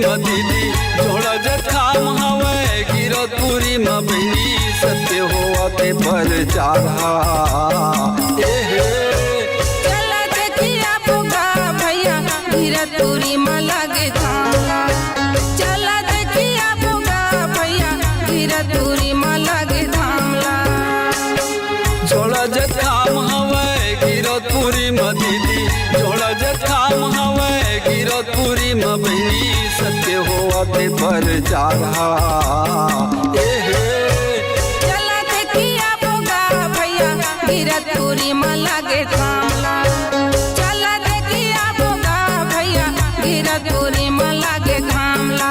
में दीदी जोड़ा जखाम हवे गिरतपुरी में बहनी सत्य होते पर चारा चला देखिया बोगा भैया गिरतपुरी में लगे थाला। चला देखिया बोगा भैया गिरतपुरी में लगे थामला। जोड़ा जखाम हवे गिरतपुरी में दीदी जोड़ा जखाम हवे गिरतपुरी में बहनी सत्य होते पर चारा चला देखिया बोगा भैया गिरतपुरी में लगे थामला। चला देखिया बोगा भैया गिरतपुरी में लगे थामला।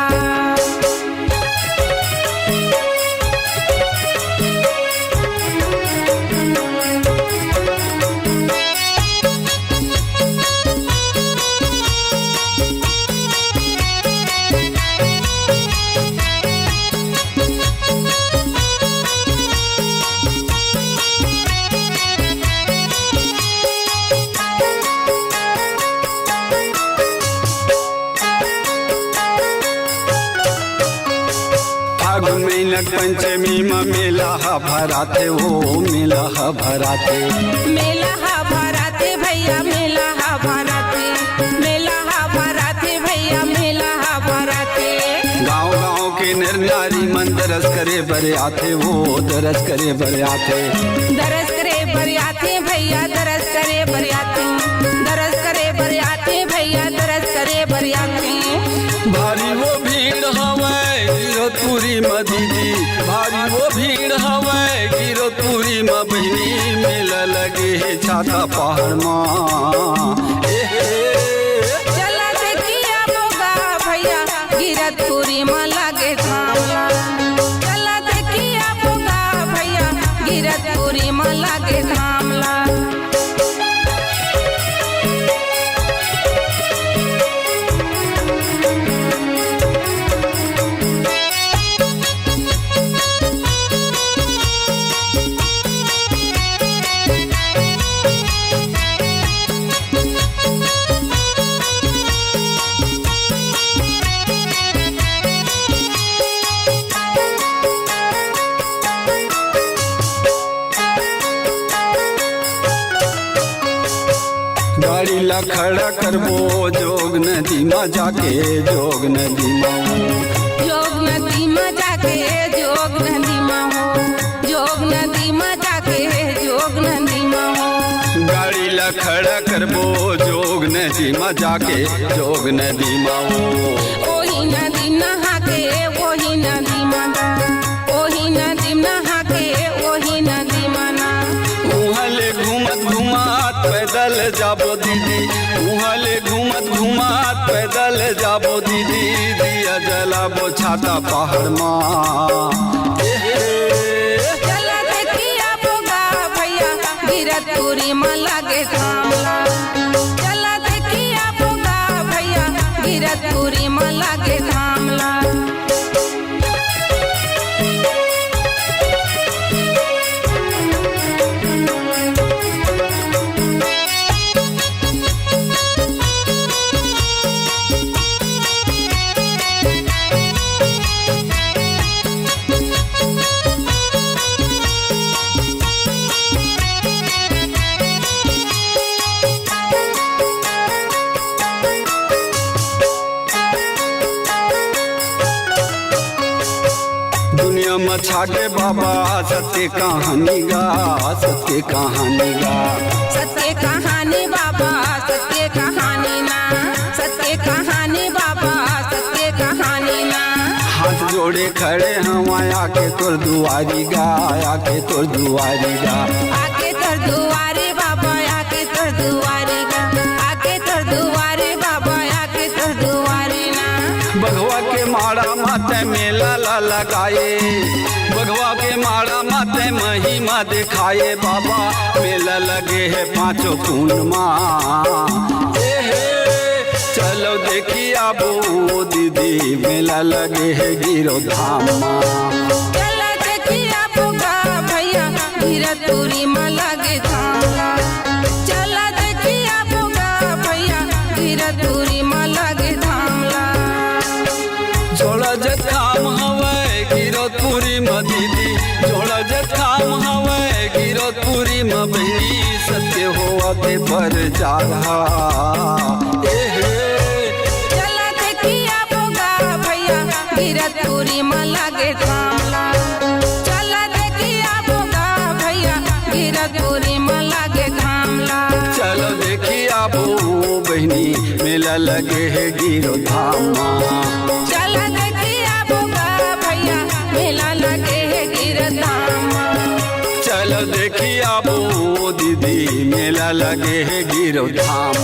फागुन महीना पंचमी में मेला भराते हो मेला भराते मेला भराते भैया मेला भराते मेला भराते भैया मेला भराते। गाँव गाँव के नर नारी मन दरस करे बरे आते वो दरस करे बरे आते दरस करे बरे आते भैया दरस करे बरे आते दरस करे बरे आते भैया दरस करे बरे आते। भारी वो भीड़ हवे गिरतपुरी में दीदी भारी वो भीड़ हवे गिरतपुरी में बहनी मेला लगे है छाता पहाड़ में चला देखिया बोगा भैया गिरतपुरी में लगे थामला। चला देखिया बोगा भैया गिरतपुरी में लगे थामला। गाड़ी ला खड़ा करबो जोग नदी में जाके जोग नदी में जोग नदी में जाके जोग नदी में हो जोग नदी में जाके जोग नदी में हो। गाड़ी ला खड़ा करबो जोग नदी में जाके जोग नदी में हो ओही नदी नहा के ओही नदी मना ओही नदी नहा के ओही नदी मना। उहले घूमत घुमात पैदल जाबो दीदी उहले घूमत घुमात पैदल जाबो दीदी दिया जलाबो छाता पहाड़ में चला देखिया बोगा भैया गिरतपुरी में लगे थामला। चला देखिया बोगा भैया गिरतपुरी में लगे थामला। दुनिया में छाटे बाबा सत्य कहानी गा सत्य कहानी गा सत्य कहानी बाबा सत्य कहानी ना सत्य कहानी बाबा सत्य कहानी ना। हाथ जोड़े खड़े हम आके तोर दुआरी गा आके तोर दुआरी गा आके तोर दुआरे बाबा आके तोर दुआरे गा आके तोर दुआरे बाबा आके तोर दुआरे ना। बघवा के माड़ा माते मेला ला लगाए बघवा के माड़ा माते महिमा दिखाए बाबा मेला लगे है पांचों कुंड माँ चलो देखी आबो दीदी मेला लगे है गिरो धाम चला देखिया बोगा भैया गिरतपुरी में लगे थामला। चला देखिया बोगा भैया गिरतपुरी में लगे थामला। छोड़ा जत काम हवे गिरतपुरी में दीदी, छोड़ा जत काम हवे गिरतपुरी में बहनी, सत्य होते पर जा रहा चला देखिया बोगा भैया गिरतपुरी में लागे कामला, चला देखिया बोगा भैया गिरतपुरी में लागे कामला। चलो देखिया बो बहनी मेला लगे है गिरो धाम, चला देखिया बोगा भैया मेला लगे है गिरधाम। चलो देखिया बो दीदी मेला लगे है गिरो धाम।